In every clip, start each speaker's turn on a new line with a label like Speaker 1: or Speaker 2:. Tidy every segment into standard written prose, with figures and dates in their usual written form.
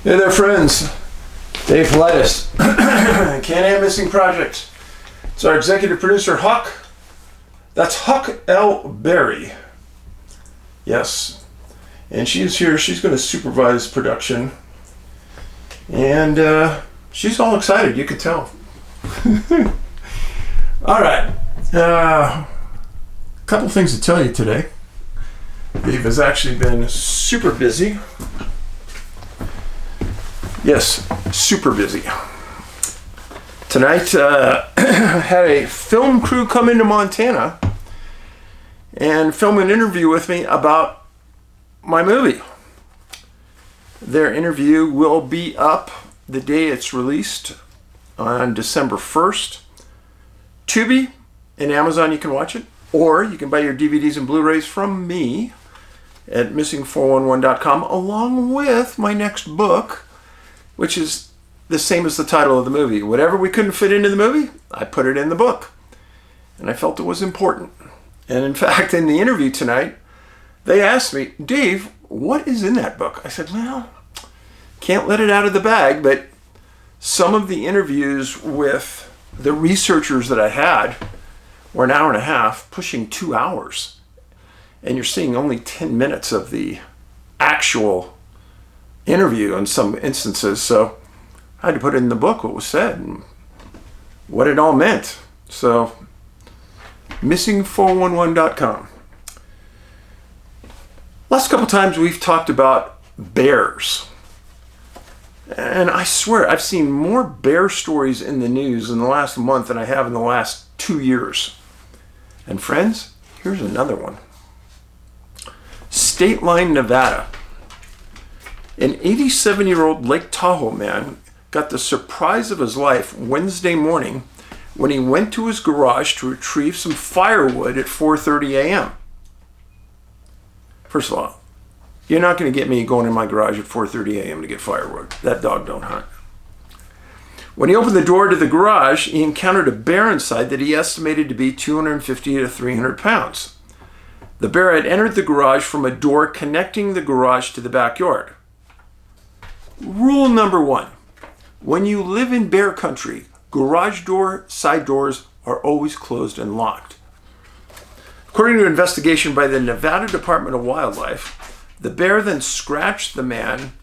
Speaker 1: Hey there, friends. Dave Paulides, Can-Am Missing Project. It's our executive producer, Huck. That's Huck L. Berry. Yes. And she's here. She's going to supervise production. And she's all excited. You could tell. All right. A couple things to tell you today. Dave has actually been super busy. Yes, super busy. Tonight, had a film crew come into Montana and film an interview with me about my movie. Their interview will be up the day it's released on December 1st. Tubi and Amazon, you can watch it, or you can buy your DVDs and Blu-rays from me at missing411.com, along with my next book, which is the same as the title of the movie. Whatever we couldn't fit into the movie, I put it in the book. And I felt it was important. And in fact, in the interview tonight, they asked me, Dave, what is in that book? I said, well, can't let it out of the bag, but some of the interviews with the researchers that I had were an hour and a half, pushing 2 hours. And you're seeing only 10 minutes of the actual interview in some instances, so I had to put it in the book what was said and what it all meant. So missing411.com. Last couple times we've talked about bears, and I swear I've seen more bear stories in the news in the last month than I have in the last 2 years. And friends, here's another one. State Line, Nevada. An 87-year-old Lake Tahoe man got the surprise of his life Wednesday morning when he went to his garage to retrieve some firewood at 4:30 a.m. First of all, you're not going to get me going in my garage at 4:30 a.m. to get firewood. That dog don't hunt. When he opened the door to the garage, he encountered a bear inside that he estimated to be 250 to 300 pounds. The bear had entered the garage from a door connecting the garage to the backyard. Rule number 1, when you live in bear country, garage door, side doors are always closed and locked. According to an investigation by the Nevada Department of Wildlife, the bear then scratched the man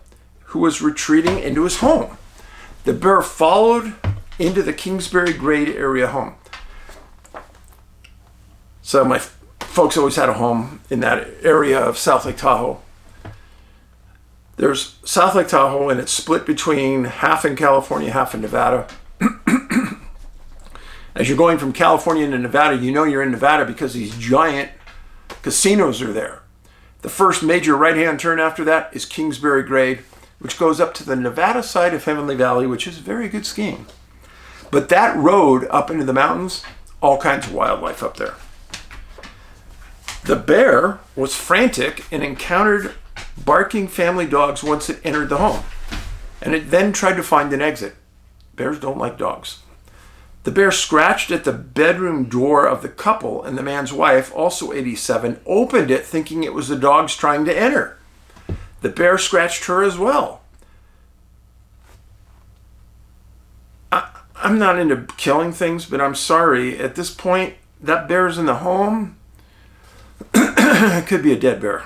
Speaker 1: who was retreating into his home. The bear followed into the Kingsbury Grade area home. So my folks always had a home in that area of South Lake Tahoe. There's South Lake Tahoe, and it's split between half in California, half in Nevada. As you're going from California into Nevada, you know you're in Nevada because these giant casinos are there. The first major right-hand turn after that is Kingsbury Grade, which goes up to the Nevada side of Heavenly Valley, which is very good skiing. But that road up into the mountains, all kinds of wildlife up there. The bear was frantic and encountered barking family dogs once it entered the home, and it then tried to find an exit. Bears don't like dogs. The bear scratched at the bedroom door of the couple, and the man's wife, also 87, opened it thinking it was the dogs trying to enter. The bear scratched her as well. I'm not into killing things, but I'm sorry. At this point, that bear's in the home. It could be a dead bear.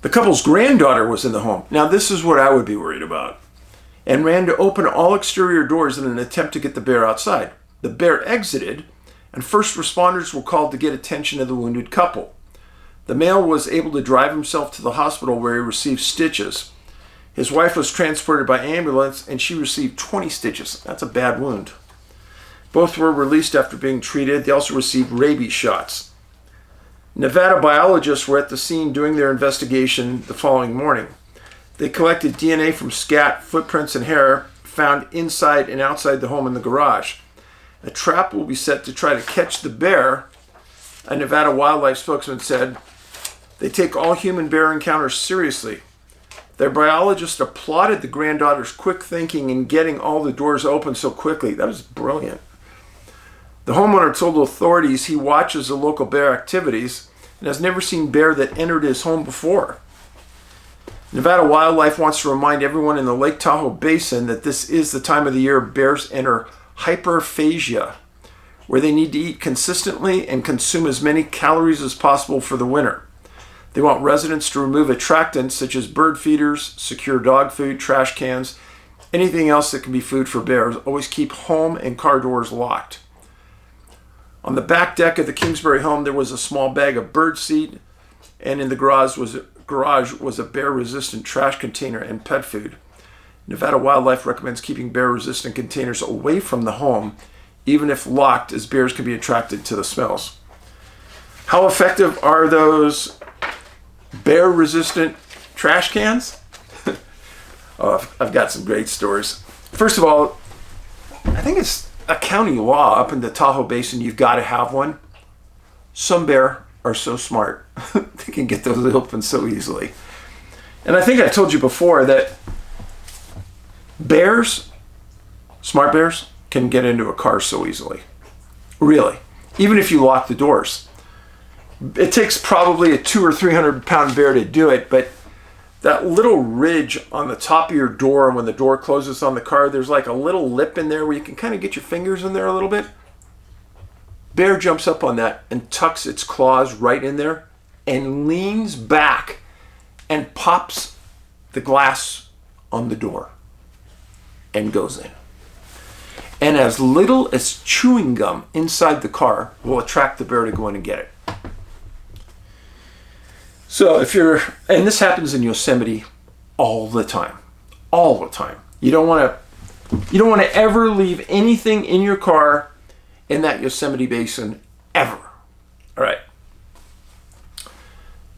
Speaker 1: The couple's granddaughter was in the home. Now, this is what I would be worried about. And ran to open all exterior doors in an attempt to get the bear outside. The bear exited, and first responders were called to get attention to the wounded couple. The male was able to drive himself to the hospital where he received stitches. His wife was transported by ambulance, and she received 20 stitches. That's a bad wound. Both were released after being treated. They also received rabies shots. Nevada biologists were at the scene doing their investigation the following morning. They collected DNA from scat, footprints, and hair found inside and outside the home in the garage. A trap will be set to try to catch the bear, a Nevada wildlife spokesman said. They take all human bear encounters seriously. Their biologist applauded the granddaughter's quick thinking in getting all the doors open so quickly. That was brilliant. The homeowner told authorities he watches the local bear activities and has never seen bear that entered his home before. Nevada Wildlife wants to remind everyone in the Lake Tahoe Basin that this is the time of the year bears enter hyperphagia, where they need to eat consistently and consume as many calories as possible for the winter. They want residents to remove attractants such as bird feeders, secure dog food, trash cans, anything else that can be food for bears. Always keep home and car doors locked. On the back deck of the Kingsbury home, there was a small bag of bird seed, and in the garage was a bear-resistant trash container and pet food. Nevada Wildlife recommends keeping bear-resistant containers away from the home, even if locked, as bears can be attracted to the smells. How effective are those bear-resistant trash cans? Oh, I've got some great stories. First of all, I think it's a county law up in the Tahoe Basin, you've got to have one. Some bear are so smart, they can get those open so easily. And I think I told you before that bears, smart bears, can get into a car so easily. Really. Even if you lock the doors. It takes probably a 200 or 300 pound bear to do it, but that little ridge on the top of your door, when the door closes on the car, there's like a little lip in there where you can kind of get your fingers in there a little bit. Bear jumps up on that and tucks its claws right in there and leans back and pops the glass on the door and goes in. And as little as chewing gum inside the car will attract the bear to go in and get it. So and this happens in Yosemite all the time. You don't want to ever leave anything in your car in that Yosemite Basin, ever. All right.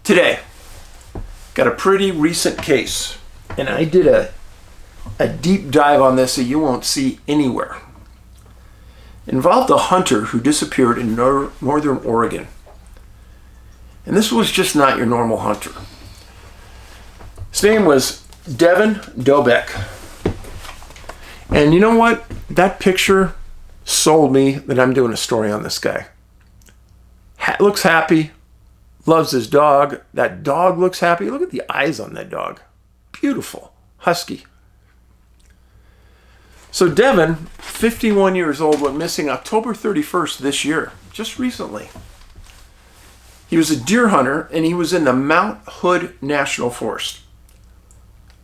Speaker 1: Today, got a pretty recent case, and I did a deep dive on this that you won't see anywhere. It involved a hunter who disappeared in northern Oregon. And this was just not your normal hunter. His name was Devon Dobek. And you know what? That picture sold me that I'm doing a story on this guy. Looks happy, loves his dog. That dog looks happy. Look at the eyes on that dog. Beautiful, husky. So Devon, 51 years old, went missing October 31st this year, just recently. He was a deer hunter, and he was in the Mount Hood National Forest.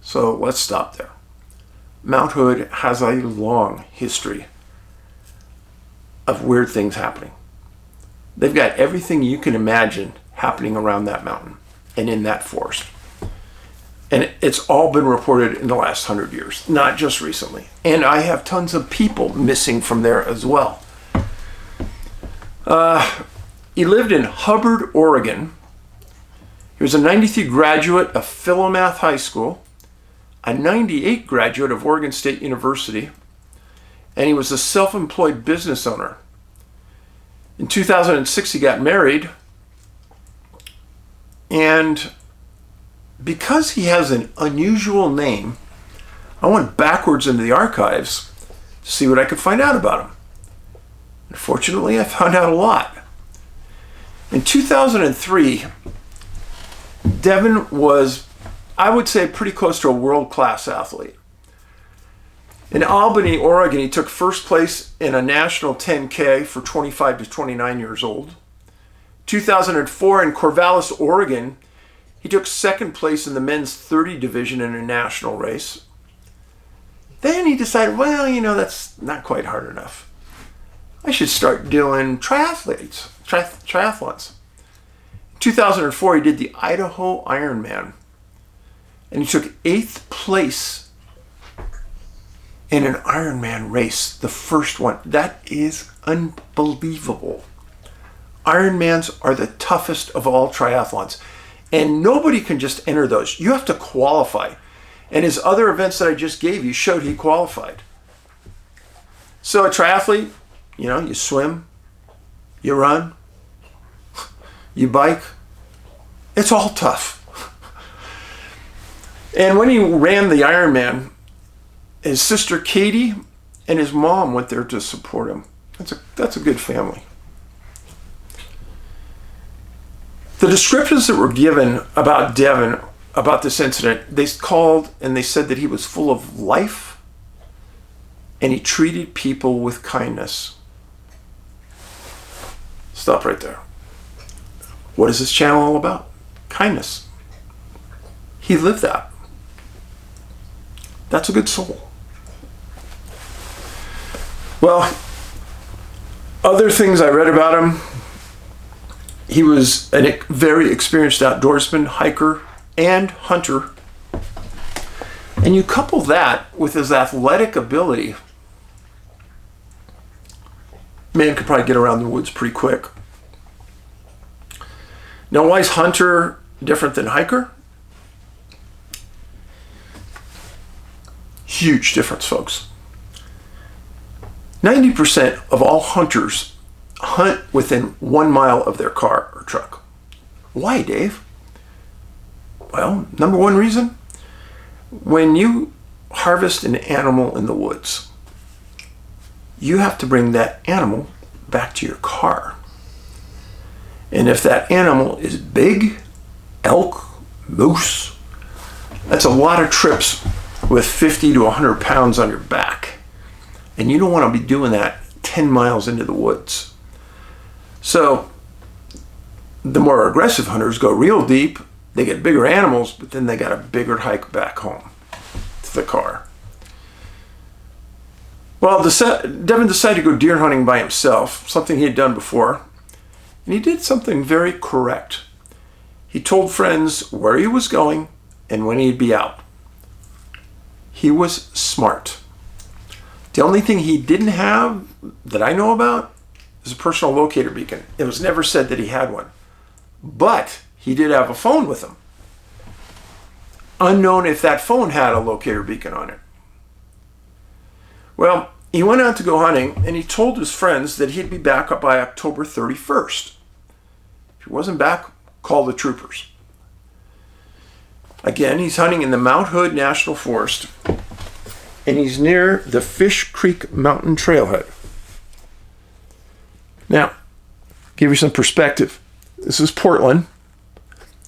Speaker 1: So let's stop there. Mount Hood has a long history of weird things happening. They've got everything you can imagine happening around that mountain and in that forest. And it's all been reported in the last 100 years, not just recently. And I have tons of people missing from there as well. He lived in Hubbard, Oregon. He was a 93 graduate of Philomath High School, a 98 graduate of Oregon State University, and he was a self-employed business owner. In 2006, he got married, and because he has an unusual name, I went backwards into the archives to see what I could find out about him. Unfortunately, I found out a lot. In 2003, Devon was, I would say, pretty close to a world-class athlete. In Albany, Oregon, he took first place in a national 10K for 25 to 29 years old. 2004 in Corvallis, Oregon, he took second place in the men's 30 division in a national race. Then he decided, well, that's not quite hard enough. I should start doing triathlons. In 2004, he did the Idaho Ironman, and he took 8th place in an Ironman race, the first one. That is unbelievable. Ironmans are the toughest of all triathlons, and nobody can just enter those. You have to qualify, and his other events that I just gave you showed he qualified. So a triathlete, you swim, you run, you bike. It's all tough. And when he ran the Ironman, his sister Katie and his mom went there to support him. That's a good family. The descriptions that were given about Devon about this incident. They called and they said that he was full of life and he treated people with kindness. Stop right there. What is this channel all about? Kindness. He lived that. That's a good soul. Well, other things I read about him, he was a very experienced outdoorsman, hiker, and hunter. And you couple that with his athletic ability, man could probably get around the woods pretty quick. Now, why is hunter different than hiker? Huge difference, folks. 90% of all hunters hunt within 1 mile of their car or truck. Why, Dave? Well, number one reason, when you harvest an animal in the woods, you have to bring that animal back to your car. And if that animal is big, elk, moose, that's a lot of trips with 50 to 100 pounds on your back. And you don't want to be doing that 10 miles into the woods. So the more aggressive hunters go real deep, they get bigger animals, but then they got a bigger hike back home to the car. Well, Devon decided to go deer hunting by himself, something he had done before. And he did something very correct. He told friends where he was going and when he'd be out. He was smart. The only thing he didn't have that I know about is a personal locator beacon. It was never said that he had one. But he did have a phone with him. Unknown if that phone had a locator beacon on it. Well, he went out to go hunting and he told his friends that he'd be back up by October 31st. If he wasn't back, call the troopers. Again, he's hunting in the Mount Hood National Forest and he's near the Fish Creek Mountain Trailhead. Now, give you some perspective. This is Portland.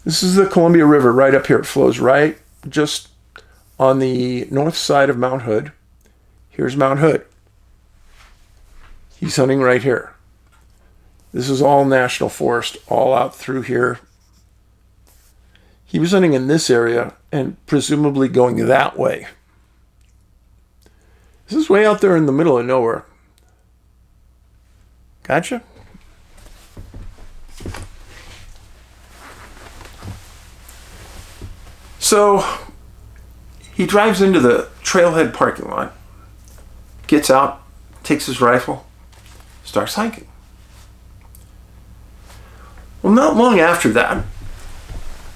Speaker 1: This is the Columbia River right up here. It flows right just on the north side of Mount Hood. Here's Mount Hood. He's hunting right here. This is all national forest, all out through here. He was hunting in this area and presumably going that way. This is way out there in the middle of nowhere. Gotcha? So he drives into the trailhead parking lot, gets out, takes his rifle, starts hiking. Well, not long after that,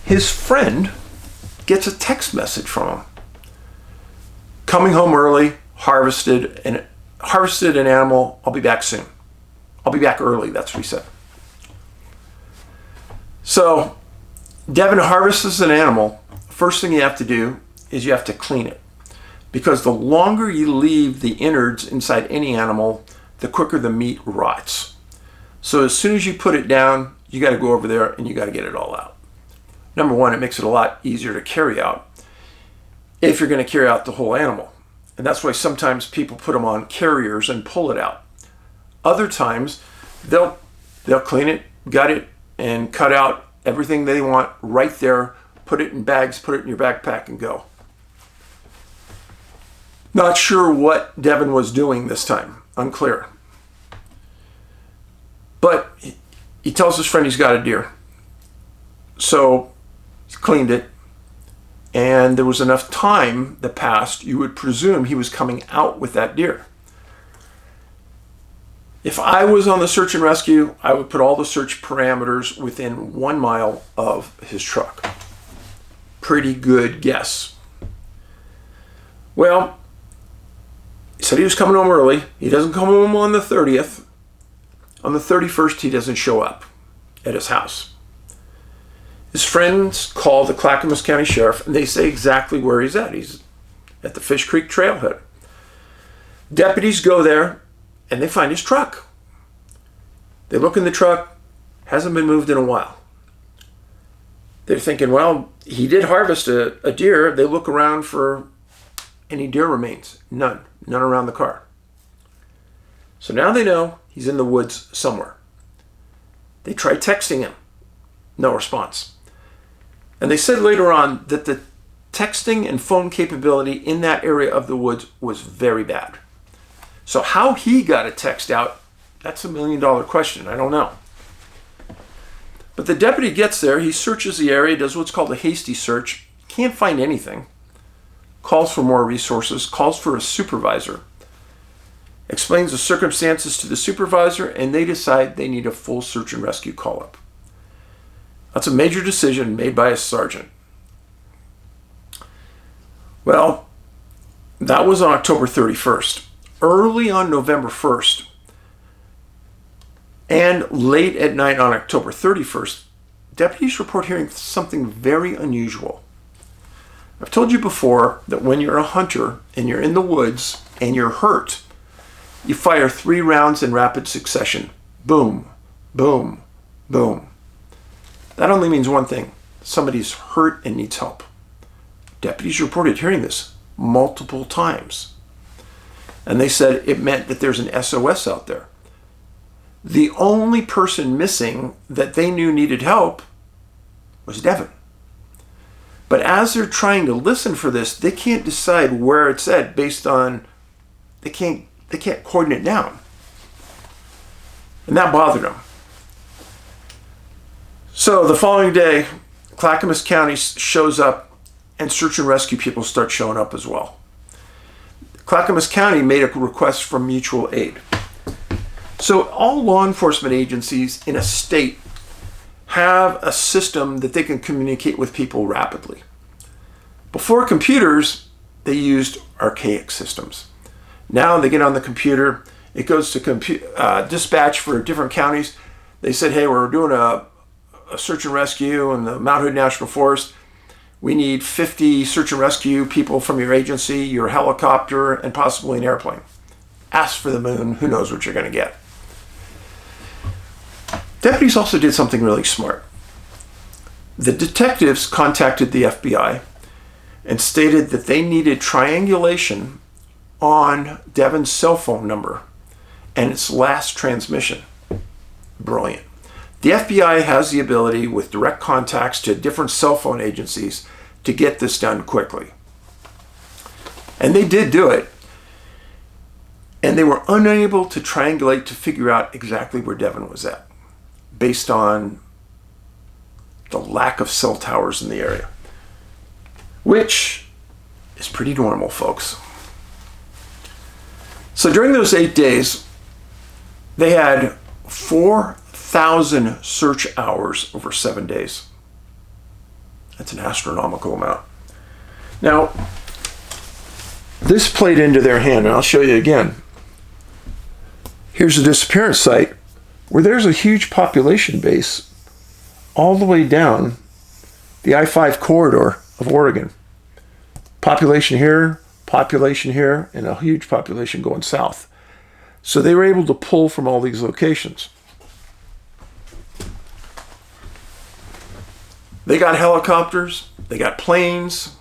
Speaker 1: his friend gets a text message from him. Coming home early, harvested an animal, I'll be back soon. I'll be back early, that's what he said. So Devon harvests an animal. First thing you have to do is you have to clean it. Because the longer you leave the innards inside any animal, the quicker the meat rots. So as soon as you put it down, you got to go over there and you got to get it all out. Number one, it makes it a lot easier to carry out if you're going to carry out the whole animal. And that's why sometimes people put them on carriers and pull it out. Other times, they'll clean it, gut it, and cut out everything they want right there, put it in bags, put it in your backpack, and go. Not sure what Devon was doing this time. Unclear. But he tells his friend he's got a deer. So he cleaned it. And there was enough time that passed, you would presume he was coming out with that deer. If I was on the search and rescue, I would put all the search parameters within 1 mile of his truck. Pretty good guess. Well, he said he was coming home early. He doesn't come home on the 30th. On the 31st, he doesn't show up at his house. His friends call the Clackamas County Sheriff, and they say exactly where he's at. He's at the Fish Creek Trailhead. Deputies go there, and they find his truck. They look in the truck, hasn't been moved in a while. they're thinking, well, he did harvest a deer. They look around for any deer remains. None around the car. So now they know he's in the woods somewhere. They tried texting him. No response. And they said later on that the texting and phone capability in that area of the woods was very bad. So how he got a text out, that's $1 million question. I don't know. But the deputy gets there. He searches the area, does what's called a hasty search. Can't find anything. Calls for more resources, calls for a supervisor. Explains the circumstances to the supervisor, and they decide they need a full search and rescue call-up. That's a major decision made by a sergeant. Well, that was on October 31st. Early on November 1st, and late at night on October 31st, deputies report hearing something very unusual. I've told you before that when you're a hunter and you're in the woods and you're hurt, you fire 3 rounds in rapid succession. Boom, boom, boom. That only means one thing. Somebody's hurt and needs help. Deputies reported hearing this multiple times. And they said it meant that there's an SOS out there. The only person missing that they knew needed help was Devon. But as they're trying to listen for this, they can't decide where it's at based on, they can't coordinate down. And that bothered them. So the following day, Clackamas County shows up and search and rescue people start showing up as well. Clackamas County made a request for mutual aid. So all law enforcement agencies in a state have a system that they can communicate with people rapidly. Before computers, they used archaic systems. Now they get on the computer, it goes to dispatch for different counties. They said, hey, we're doing a search and rescue in the Mount Hood National Forest. We need 50 search and rescue people from your agency, your helicopter, and possibly an airplane. Ask for the moon, who knows what you're going to get. Deputies also did something really smart. The detectives contacted the FBI and stated that they needed triangulation on Devon's cell phone number and its last transmission. Brilliant. The FBI has the ability, with direct contacts to different cell phone agencies, to get this done quickly. And they did do it. And they were unable to triangulate to figure out exactly where Devon was at, based on the lack of cell towers in the area, which is pretty normal, folks. So during those 8 days, they had 4,000 search hours over 7 days. That's an astronomical amount. Now, this played into their hand, and I'll show you again. Here's a disappearance site where there's a huge population base all the way down the I-5 corridor of Oregon. Population here, and a huge population going south. So they were able to pull from all these locations. They got helicopters, they got planes,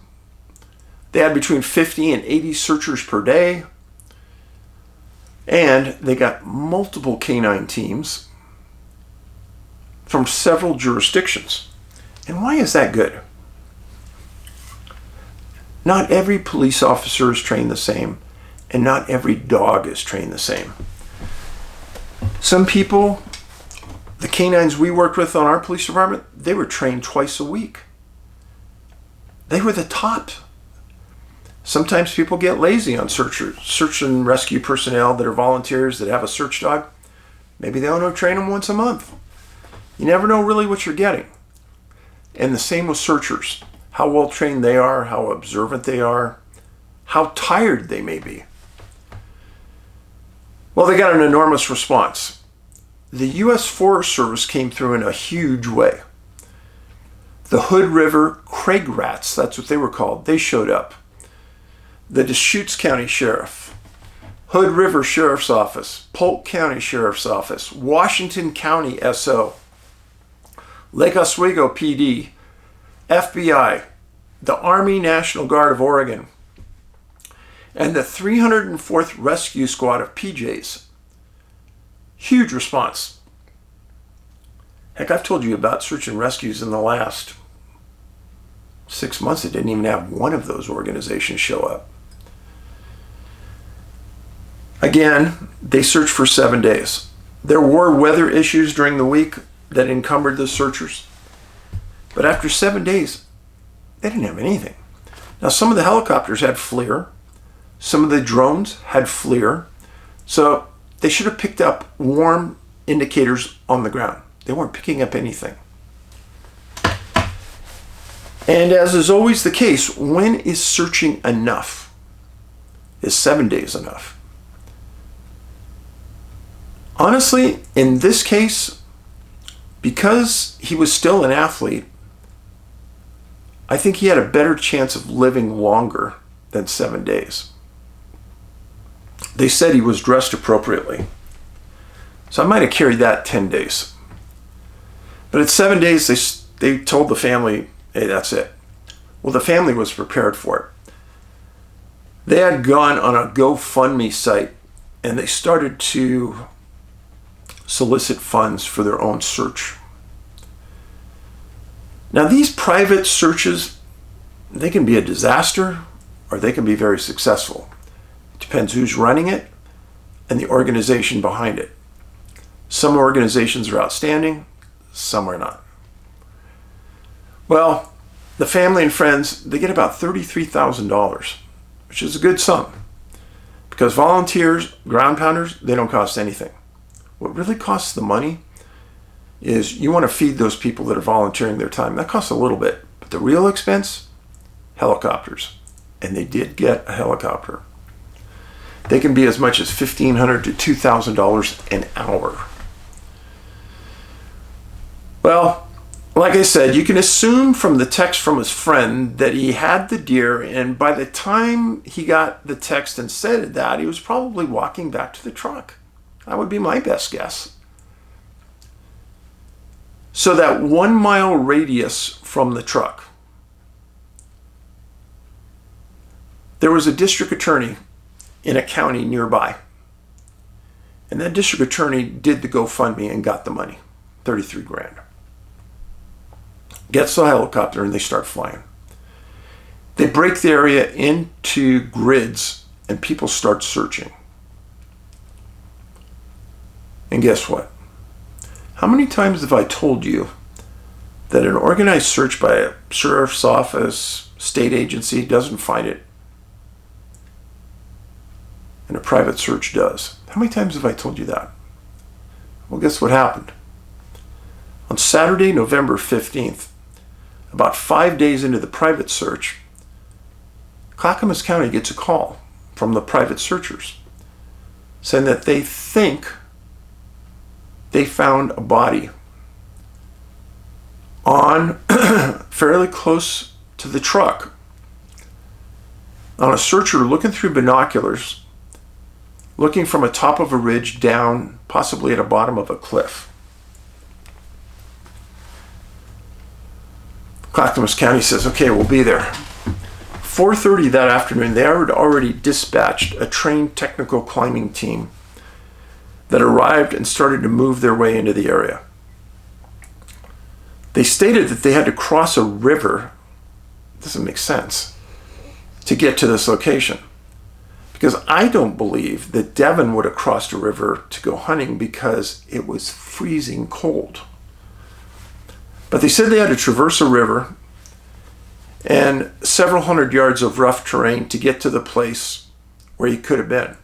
Speaker 1: they had between 50 and 80 searchers per day, and they got multiple canine teams from several jurisdictions. And why is that good? Not every police officer is trained the same, and not every dog is trained the same. Some people, the canines we worked with on our police department, they were trained twice a week. They were the top. Sometimes people get lazy on search and rescue personnel that are volunteers that have a search dog. Maybe they only train them once a month. You never know really what you're getting. And the same with searchers. How well trained they are, how observant they are, how tired they may be. Well, they got an enormous response. The U.S. Forest Service came through in a huge way. The Hood River Craig Rats, that's what they were called, they showed up. The Deschutes County Sheriff, Hood River Sheriff's Office, Polk County Sheriff's Office, Washington County SO, Lake Oswego PD, FBI, the Army National Guard of Oregon, and the 304th Rescue Squad of PJs. Huge response. Heck, I've told you about search and rescues in the last 6 months. It didn't even have one of those organizations show up. Again, they searched for 7 days. There were weather issues during the week that encumbered the searchers. But after 7 days, they didn't have anything. Now, some of the helicopters had FLIR. Some of the drones had FLIR. So they should have picked up warm indicators on the ground. They weren't picking up anything. And as is always the case, when is searching enough? Is 7 days enough? Honestly, in this case, because he was still an athlete, I think he had a better chance of living longer than 7 days. They said he was dressed appropriately. So I might have carried that 10 days. But at 7 days, they told the family, hey, that's it. Well, the family was prepared for it. They had gone on a GoFundMe site and they started to solicit funds for their own search. Now, these private searches, they can be a disaster or they can be very successful. It depends who's running it and the organization behind it. Some organizations are outstanding, some are not. Well, the family and friends, they get about $33,000, which is a good sum. Because volunteers, ground pounders, they don't cost anything. What really costs the money is you want to feed those people that are volunteering their time. That costs a little bit. But the real expense, helicopters. And they did get a helicopter. They can be as much as $1,500 to $2,000 an hour. Well, like I said, you can assume from the text from his friend that he had the deer, and by the time he got the text and said that, he was probably walking back to the truck. That would be my best guess. So that 1 mile radius from the truck, there was a district attorney in a county nearby. And that district attorney did the GoFundMe and got the money, 33 grand. Gets the helicopter and they start flying. They break the area into grids and people start searching. And guess what? How many times have I told you that an organized search by a sheriff's office, state agency doesn't find it, and a private search does? How many times have I told you that? Well, guess what happened? On Saturday, November 15th, about 5 days into the private search, Clackamas County gets a call from the private searchers saying that they think they found a body on fairly close to the truck on a searcher looking through binoculars, looking from a top of a ridge down, possibly at the bottom of a cliff. Clackamas County says, okay, we'll be there. 4:30 that afternoon, they had already dispatched a trained technical climbing team that arrived and started to move their way into the area. They stated that they had to cross a river, doesn't make sense, to get to this location. Because I don't believe that Devon would have crossed a river to go hunting because it was freezing cold. But they said they had to traverse a river and several hundred yards of rough terrain to get to the place where he could have been.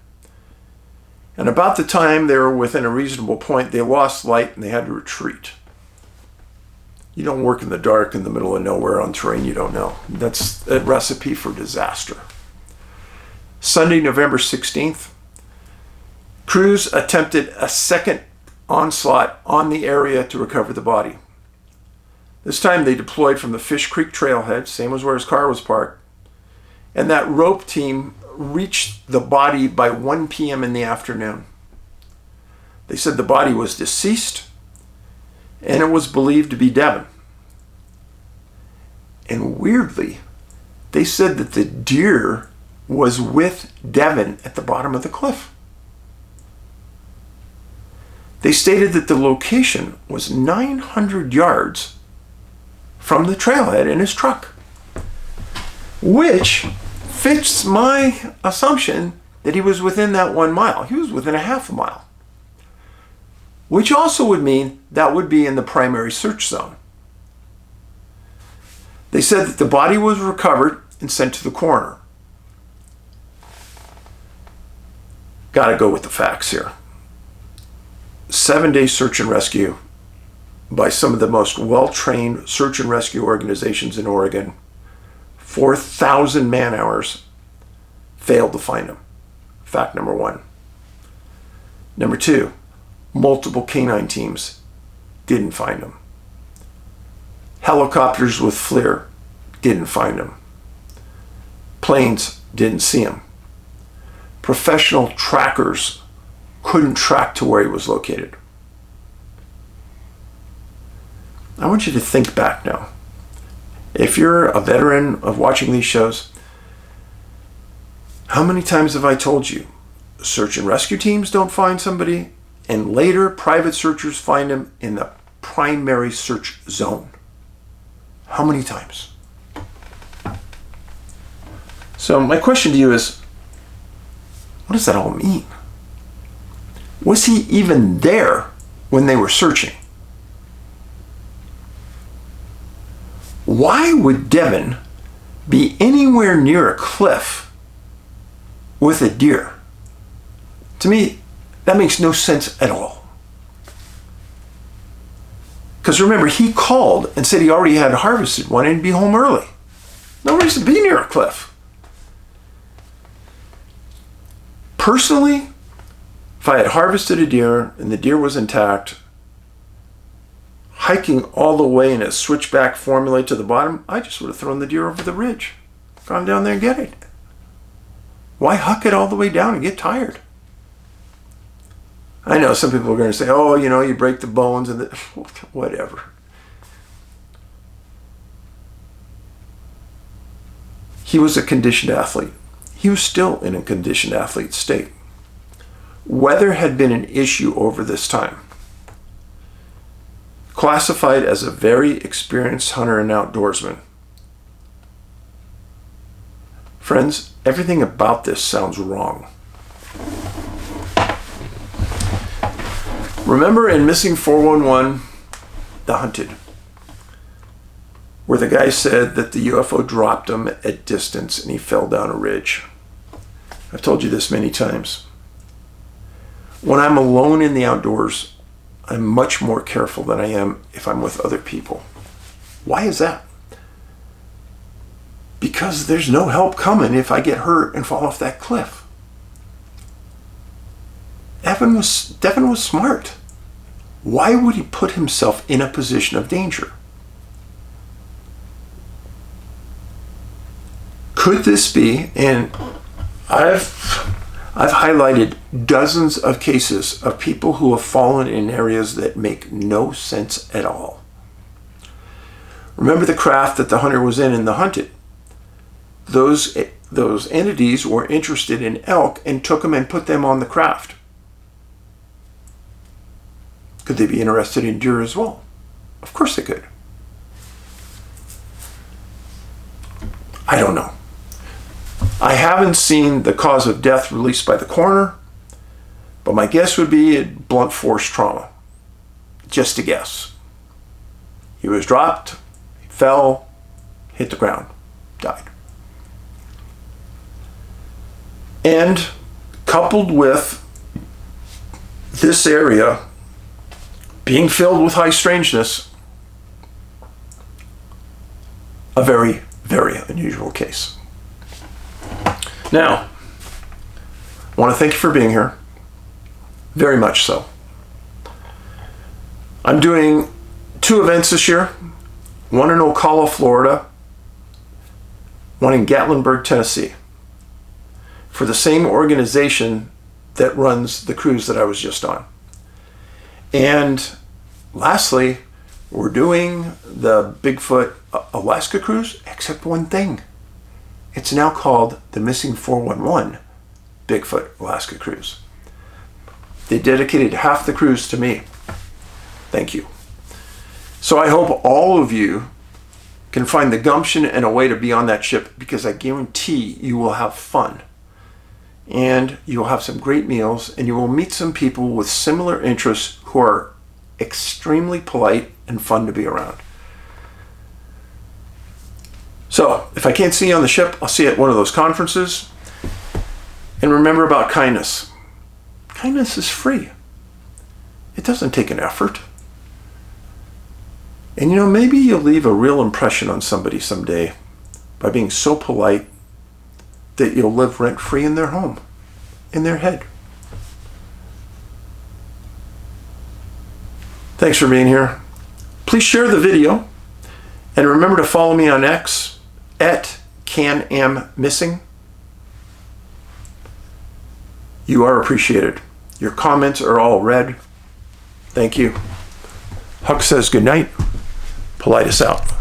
Speaker 1: And about the time they were within a reasonable point, they lost light and they had to retreat. You don't work in the dark in the middle of nowhere on terrain you don't know. That's a recipe for disaster. Sunday, November 16th, crews attempted a second onslaught on the area to recover the body. This time they deployed from the Fish Creek trailhead, same as where his car was parked, and that rope team reached the body by 1 p.m. in the afternoon. They said the body was deceased and it was believed to be Devon. And weirdly, they said that the deer was with Devon at the bottom of the cliff. They stated that the location was 900 yards from the trailhead in his truck, which fits my assumption that he was within that 1 mile. He was within a half a mile, which also would mean that would be in the primary search zone. They said that the body was recovered and sent to the coroner. Gotta go with the facts here. 7-day search and rescue by some of the most well-trained search and rescue organizations in Oregon. 4,000 man-hours failed to find him. Fact number one. Number two, multiple canine teams didn't find him. Helicopters with FLIR didn't find him. Planes didn't see him. Professional trackers couldn't track to where he was located. I want you to think back now. If you're a veteran of watching these shows, how many times have I told you search and rescue teams don't find somebody and later private searchers find them in the primary search zone? How many times? So my question to you is, what does that all mean? Was he even there when they were searching? Why would Devon be anywhere near a cliff with a deer? To me, that makes no sense at all. Because remember, he called and said he already had harvested one and be home early. No reason to be near a cliff. Personally, if I had harvested a deer and the deer was intact, hiking all the way in a switchback formula to the bottom, I just would have thrown the deer over the ridge. Gone down there and get it. Why huck it all the way down and get tired? I know some people are going to say, oh, you know, you break the bones and the... whatever. He was a conditioned athlete. He was still in a conditioned athlete state. Weather had been an issue over this time. Classified as a very experienced hunter and outdoorsman. Friends, everything about this sounds wrong. Remember in Missing 411, The Hunted, where the guy said that the UFO dropped him at distance and he fell down a ridge. I've told you this many times. When I'm alone in the outdoors, I'm much more careful than I am if I'm with other people. Why is that? Because there's no help coming if I get hurt and fall off that cliff. Devon was smart. Why would he put himself in a position of danger? Could this be, and I've highlighted dozens of cases of people who have fallen in areas that make no sense at all. Remember the craft that the hunter was in The Hunted. Those entities were interested in elk and took them and put them on the craft. Could they be interested in deer as well? Of course they could. I don't know. I haven't seen the cause of death released by the coroner, but my guess would be a blunt force trauma. Just a guess. He was dropped, he fell, hit the ground, died. And coupled with this area being filled with high strangeness, a very, very unusual case. Now, I want to thank you for being here. Very much so. I'm doing 2 events this year. One in Ocala, Florida. One in Gatlinburg, Tennessee. For the same organization that runs the cruise that I was just on. And lastly, we're doing the Bigfoot Alaska cruise, except one thing. It's now called the Missing 411 Bigfoot Alaska Cruise. They dedicated half the cruise to me. Thank you. So I hope all of you can find the gumption and a way to be on that ship, because I guarantee you will have fun. And you will have some great meals, and you will meet some people with similar interests who are extremely polite and fun to be around. So, if I can't see you on the ship, I'll see you at one of those conferences. And remember about kindness. Kindness is free. It doesn't take an effort. And you know, maybe you'll leave a real impression on somebody someday by being so polite that you'll live rent-free in their home, in their head. Thanks for being here. Please share the video. And remember to follow me on X at CanAmMissing. You are appreciated. Your comments are all read. Thank you. Huck says good night. Paulides out.